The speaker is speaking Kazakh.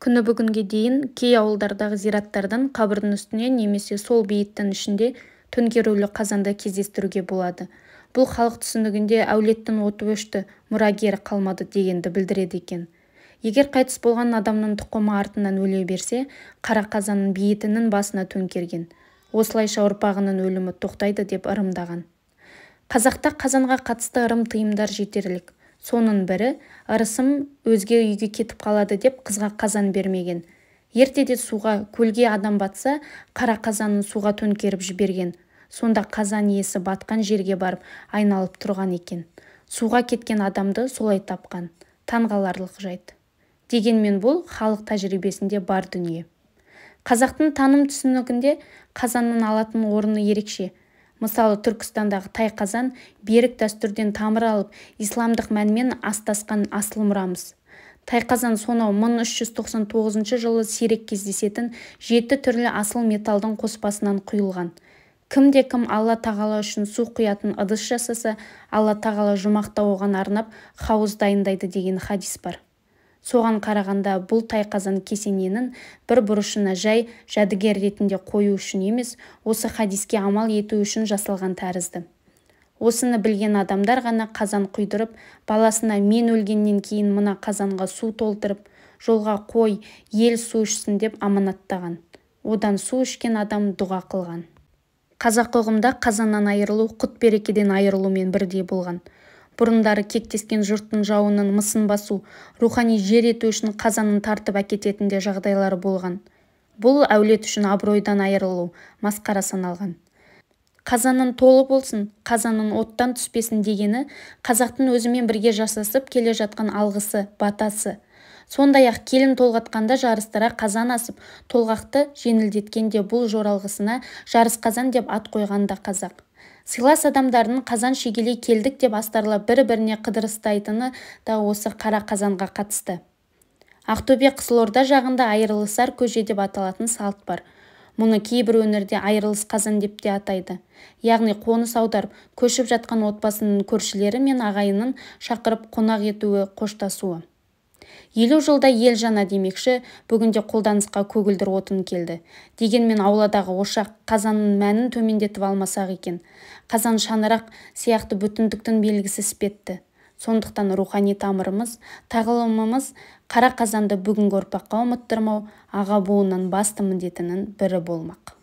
Күні бүгінге дейін кей ауылдардағы зираттардан қабірдің үстіне немесе сол бейіттің ішінде төңкерулі қазанды кездестіруге болады. Бұл халық түсінігінде әулеттің оты өшті, мұрагері қалмады дегенді білдіреді екен. Егер қайтыс болған адамның тұқымы артынан өле берсе, қара қазанның бейітінің басына төңкерген. Осылайша ұрпағының өлімі тоқтайды деп ырымдаған. Қазақта қазанға қатысты ырым-тыйымдар жетерлік. Соның бірі, ырысым өзге үйге кетіп қалады деп қызға қазан бермеген. Ертеде суға, көлге адам батса, қара қазанын суға төңкеріп жіберген. Сонда қазан иесі батқан жерге барып айналып тұрған екен. Суға кеткен адамды солай тапқан. Таңғаларлық жайт. Дегенмен бұл халық тәжірибесінде бар дүние. Қазақтың таным түсінігінде қазанның алатын орны ерекше. Мысалы, Түркістандағы тай қазан берік дәстүрден тамыр алып, исламдық мәнмен астасқан асыл мұрамыз. Тай қазан сонау 1399 жылы сирек кездесетін 7 түрлі асыл металдың қоспасынан құйылған. Кімде-кім Алла тағала үшін су құятын ыдыс жасаса, Алла тағала жұмақта оған арнап хауыз дайындайды деген хадис бар. Соған қарағанда бұл тай қазан кесененің бір бұрышына жай жәдігер ретінде қою үшін емес, осы хадиске амал ету үшін жасалған тәрізді. Осыны білген адамдар ғана қазан құйдырып, баласына мен өлгеннен кейін мына қазанға су толтырып, жолға қой, ел су ішсін деп аманаттаған. Одан су ішкен адам дұға қылған. Қазақ ұғымда қазаннан айырылу құт-берекеден айырылумен бірдей болған. Бұрындары кектескен жұрттың жауының мысын басу, рухани жер ету үшін қазанын тартып әкететін де жағдайлары болған. Бұл әулет үшін абыройдан айырылу, масқара саналған. Қазанын толы болсын, қазанын оттан түспесін дегені қазақтың өзімен бірге жасасып келе жатқан алғысы, батасы. Сондай-ақ келін толғатқанда жарыстыра қазан асып, толғақты жеңілдеткенде бұл жоралғысына жарыс қазан деп ат қойған да қазақ. Сыйлас адамдардың қазан шегелей келдік деп астарлап бір-біріне қыдырыстайтыны да осы қара қазанға қатысты. Ақтөбе, Қызылорда жағында айырылысар көже деп аталатын салт бар. Мұны кейбір өңірде айырылыс қазан деп те атайды. Яғни қоныс аударып, көшіп жатқан отбасының көршілері мен ағайынын шақырып қонақ етуі, қоштасуы. 50 жылда ел жана демекші, бүгінде қолданысқа көгілдір отын келді. Дегенмен ауладағы ошақ қазанның мәнін төмендетіп алмасақ екен. Қазан шаңырақ сияқты бүтіндіктің белгісі іспетті. Сондықтан рухани тамырымыз, тағылымымыз қара қазанды бүгінгі ұрпаққа ұмыттырмау аға буынның басты міндетінің бірі болмақ.